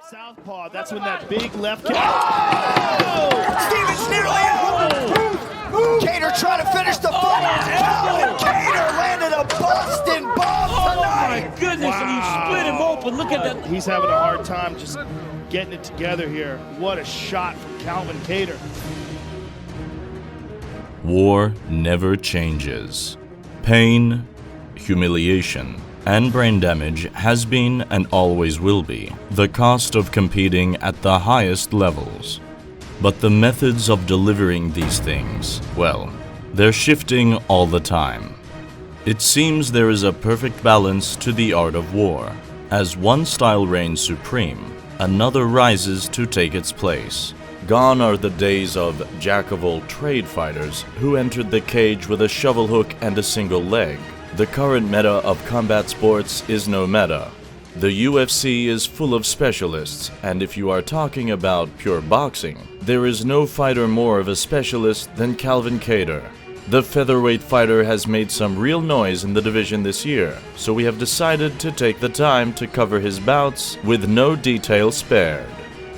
Southpaw, that's when that big left kick. Oh! Stevens nearly out. Kattar trying to finish the fight. Calvin Kattar landed a Boston bomb tonight. Oh my goodness, and you split him open. Look at that. He's having a hard time just getting it together here. What a shot from Calvin Kattar. War never changes. Pain, humiliation, and brain damage has been and always will be the cost of competing at the highest levels. But the methods of delivering these things, well, they're shifting all the time. It seems there is a perfect balance to the art of war. As one style reigns supreme, another rises to take its place. Gone are the days of jack-of-all-trade fighters who entered the cage with a shovel hook and a single leg. The current meta of combat sports is no meta. The UFC is full of specialists, and if you are talking about pure boxing, there is no fighter more of a specialist than Calvin Kattar. The featherweight fighter has made some real noise in the division this year, so we have decided to take the time to cover his bouts with no detail spared.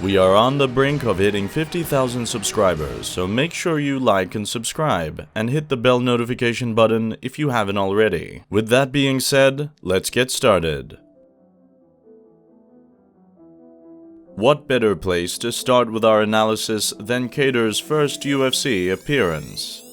We are on the brink of hitting 50,000 subscribers, so make sure you like and subscribe, and hit the bell notification button if you haven't already. With that being said, let's get started. What better place to start with our analysis than Kattar's first UFC appearance?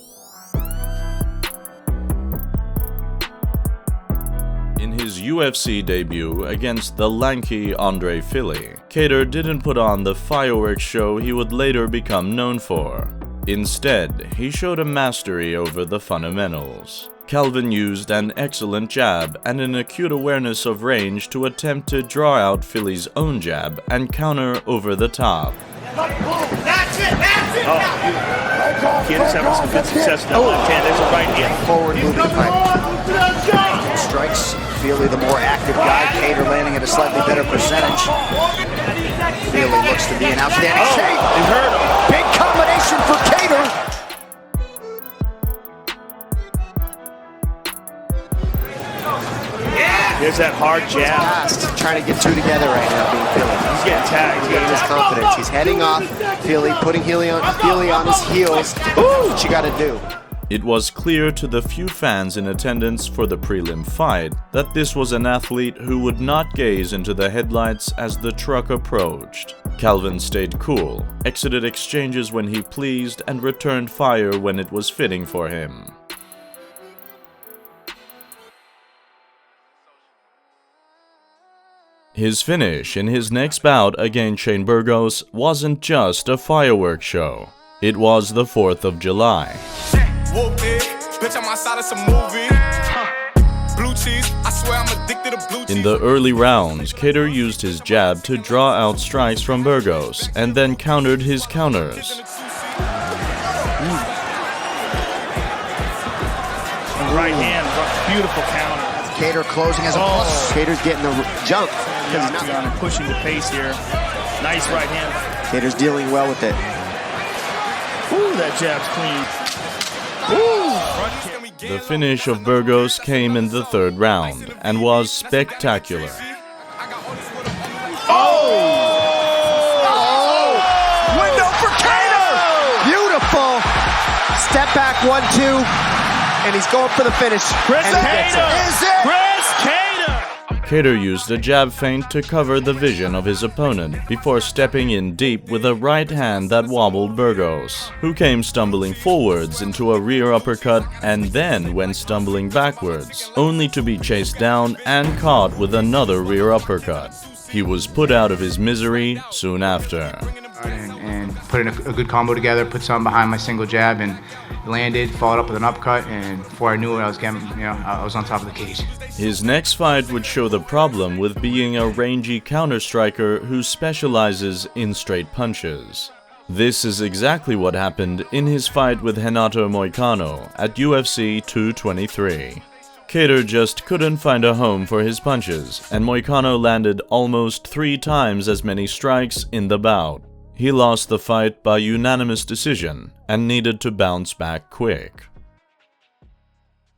In his UFC debut against the lanky Andre Fili, Kattar didn't put on the fireworks show he would later become known for. Instead, he showed a mastery over the fundamentals. Calvin used an excellent jab and an acute awareness of range to attempt to draw out Fili's own jab and counter over the top. That's it! That's it! Oh, kid is having some good success with that left hand. There's a right hand. Forward moving fight. Strikes. Fili the more active guy. Kattar landing at a slightly better percentage. Fili looks to be in outstanding shape. He hurt him. Big combination for Kattar. Here's that hard jab. Fast. Trying to get two together right now, being Fili. He's getting tagged. He's getting his confidence. He's heading off. Fili putting Fili on his heels. Ooh, what you got to do. It was clear to the few fans in attendance for the prelim fight that this was an athlete who would not gaze into the headlights as the truck approached. Calvin stayed cool, exited exchanges when he pleased, and returned fire when it was fitting for him. His finish in his next bout against Shane Burgos wasn't just a fireworks show. It was the 4th of July. In the early rounds, Kattar used his jab to draw out strikes from Burgos and then countered his counters. Right hand, beautiful counter. Kattar closing as a plus. Kattar's getting the jump. Yeah, pushing the pace here. Nice right hand. Kattar's dealing well with it. Ooh, that jab's clean. Ooh. The finish of Burgos came in the 3rd round and was spectacular. Window for Kattar! Beautiful! Step back, 1-2, and he's going for the finish. Chris and he gets it. Kattar! Is it? Chris Kattar! Kattar used a jab feint to cover the vision of his opponent before stepping in deep with a right hand that wobbled Burgos, who came stumbling forwards into a rear uppercut and then went stumbling backwards, only to be chased down and caught with another rear uppercut. He was put out of his misery soon after. And put in a good combo together, put something behind my single jab, and landed, followed up with an uppercut, and before I knew it, I was on top of the cage. His next fight would show the problem with being a rangy counter striker who specializes in straight punches. This is exactly what happened in his fight with Renato Moicano at UFC 223. Kattar just couldn't find a home for his punches, and Moicano landed almost 3 times as many strikes in the bout. He lost the fight by unanimous decision and needed to bounce back quick.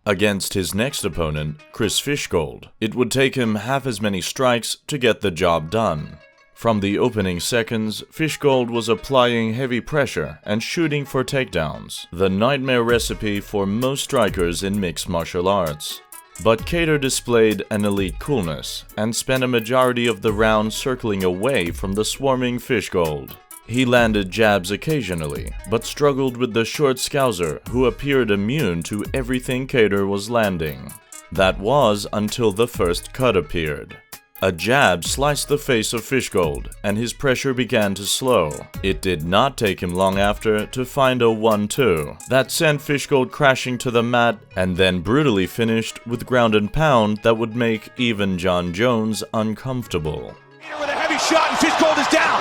Against his next opponent, Chris Fishgold, it would take him half as many strikes to get the job done. From the opening seconds, Fishgold was applying heavy pressure and shooting for takedowns, the nightmare recipe for most strikers in mixed martial arts. But Kattar displayed an elite coolness and spent a majority of the round circling away from the swarming Fishgold. He landed jabs occasionally, but struggled with the short Scouser who appeared immune to everything Kattar was landing. That was until the first cut appeared. A jab sliced the face of Fishgold, and his pressure began to slow. It did not take him long after to find a 1-2 that sent Fishgold crashing to the mat and then brutally finished with ground and pound that would make even John Jones uncomfortable. With a heavy shot and Fishgold is down.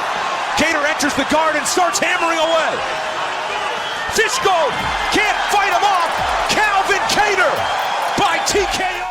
Kattar enters the guard and starts hammering away. Fishgold can't fight him off. Calvin Kattar by TKO.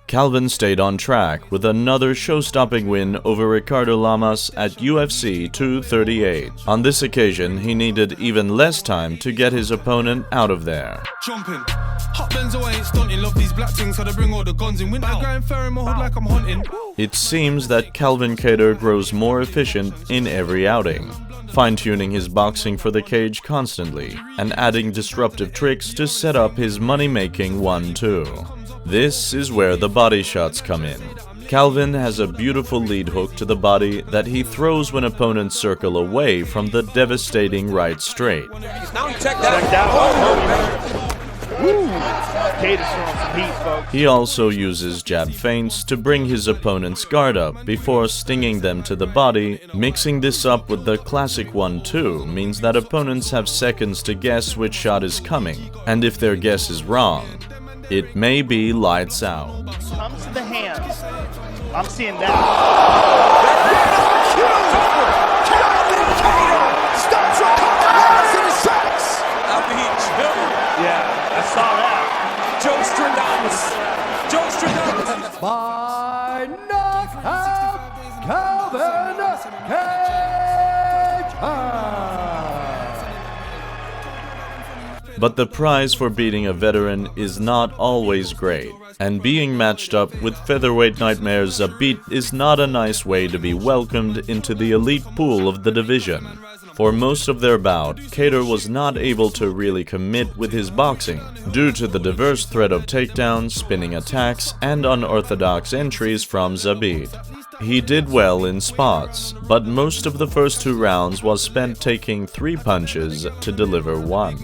Calvin stayed on track with another show-stopping win over Ricardo Lamas at UFC 238. On this occasion, he needed even less time to get his opponent out of there. Jumping. Hot Benzo ain't stunting. Love these black things, so they bring all the guns in. Winter grind fair in my hood like I'm hunting. It seems that Calvin Kattar grows more efficient in every outing, fine-tuning his boxing for the cage constantly and adding disruptive tricks to set up his money-making 1-2. This is where the body shots come in. Calvin has a beautiful lead hook to the body that he throws when opponents circle away from the devastating right straight. Now he checked out. Kattar's throwing some heat, folks. He also uses jab feints to bring his opponent's guard up before stinging them to the body. Mixing this up with the classic 1-2 means that opponents have seconds to guess which shot is coming, and if their guess is wrong, it may be lights out. Comes to the hands. I'm seeing that. Stops Ricardo Lamas in his tracks. Yeah, I saw that. Joe Stradamus. By knockout, Calvin Kattar. But the prize for beating a veteran is not always great, and being matched up with featherweight nightmare Zabit is not a nice way to be welcomed into the elite pool of the division. For most of their bout, Kattar was not able to really commit with his boxing, due to the diverse threat of takedowns, spinning attacks, and unorthodox entries from Zabit. He did well in spots, but most of the first 2 rounds was spent taking 3 punches to deliver 1.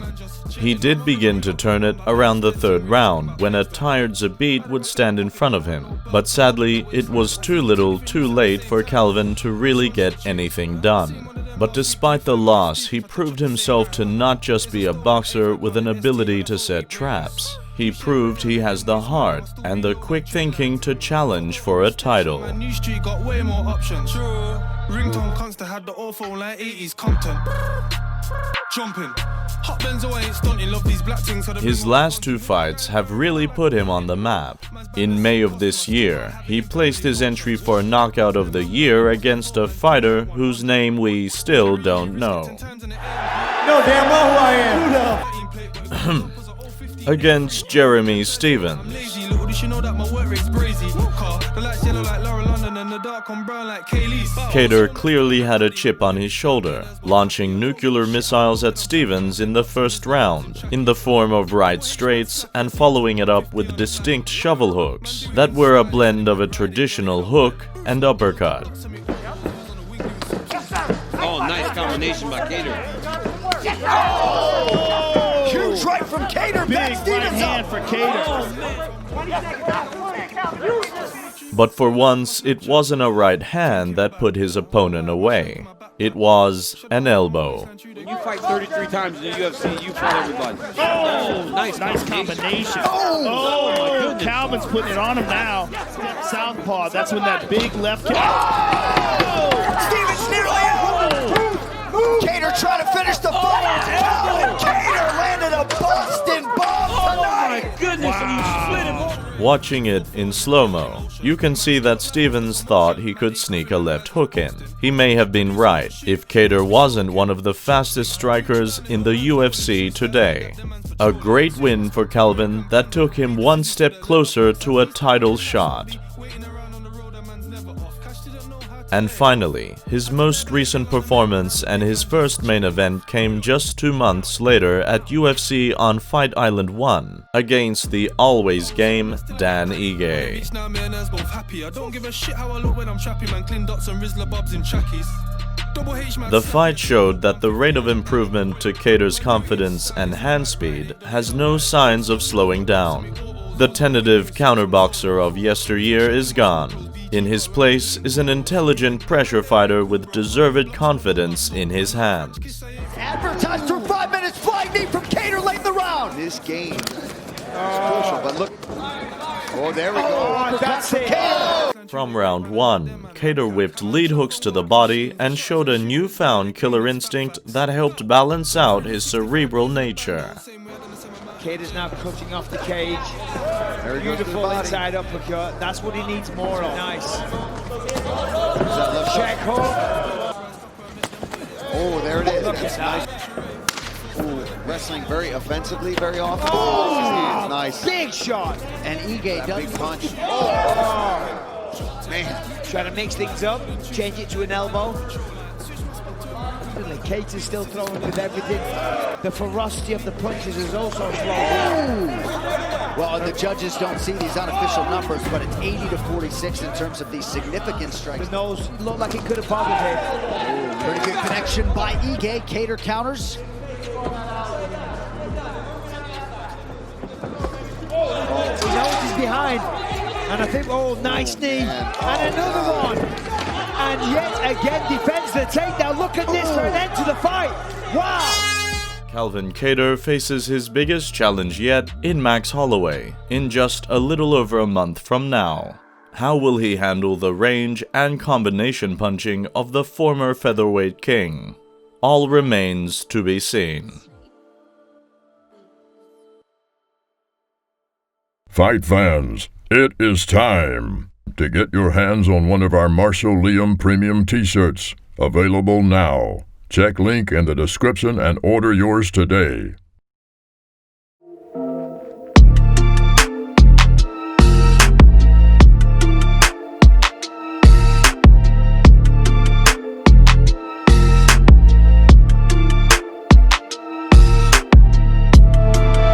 He did begin to turn it around the 3rd round when a tired Zabit would stand in front of him, but sadly it was too little too late for Calvin to really get anything done. But despite the loss, he proved himself to not just be a boxer with an ability to set traps. He proved he has the heart and the quick thinking to challenge for a title. New Street got way more options. Ringtone constant had the awful like 80s content. Jumping. Hot Benzo ain't stunting. Love these black things. His last 2 fights have really put him on the map. In May of this year, he placed his entry for Knockout of the Year against a fighter whose name we still don't know. No damn well who I am. Against Jeremy Stevens. Kattar clearly had a chip on his shoulder, launching nuclear missiles at Stevens in the first round, in the form of right straights, and following it up with distinct shovel hooks that were a blend of a traditional hook and uppercut. Oh, nice combination by Kattar. Huge right from Kattar. Big right hand for Kattar. But for once, it wasn't a right hand that put his opponent away. It was an elbow. When you fight 33 times in the UFC, you fight everybody. Oh, nice combination. Oh, my goodness. Calvin's putting it on him now. Southpaw, that's when that big left kick. Stevens nearly out. Kattar trying to finish the fight. Calvin Kattar landed a Boston bomb tonight. my goodness, and you split him open. Watching it in slow-mo, you can see that Stevens thought he could sneak a left hook in. He may have been right if Kattar wasn't one of the fastest strikers in the UFC today. A great win for Calvin that took him one step closer to a title shot. And finally, his most recent performance and his first main event came just 2 months later at UFC on Fight Island 1 against the always game Dan Ige. Now me and us both happy. I don't give a shit how I look when I'm trapping, man. Clean dots and Rizzler bobs in trackies. The fight showed that the rate of improvement to Kattar's confidence and hand speed has no signs of slowing down. The tentative counterboxer of yesteryear is gone. In his place is an intelligent pressure fighter with deserved confidence in his hands. Advertised for 5 minutes, flying knee from Kattar late in the round. This game is crucial, but look. Oh, there we go. That's it. From round 1, Kattar whipped lead hooks to the body and showed a newfound killer instinct that helped balance out his cerebral nature. Kattar's now cutting off the cage. Beautiful inside uppercut. That's what he needs more of. Nice. Check hook. Oh, there it is. Look at that. Ooh, wrestling very offensively, very often. Oh, nice. Big shot. And Ige does big punch. Oh, man. Trying to mix things up, change it to an elbow. Kattar's still throwing with everything. The ferocity of the punches is also flowing. Well, the judges don't see these unofficial numbers, but it's 80 to 46 in terms of these significant strikes. The nose looked like it could have bobbled him. Pretty good connection by Ige. Kattar counters. He knows he's behind. And I think, oh, nice knee. And another one. And yet again defends the takedown. Look at this for an end to the fight. Wow. Calvin Kattar faces his biggest challenge yet in Max Holloway in just a little over a month from now. How will he handle the range and combination punching of the former featherweight king? All remains to be seen. Fight fans, it is time to get your hands on one of our Marshall Liam Premium T-shirts. Available now. Check link in the description and order yours today.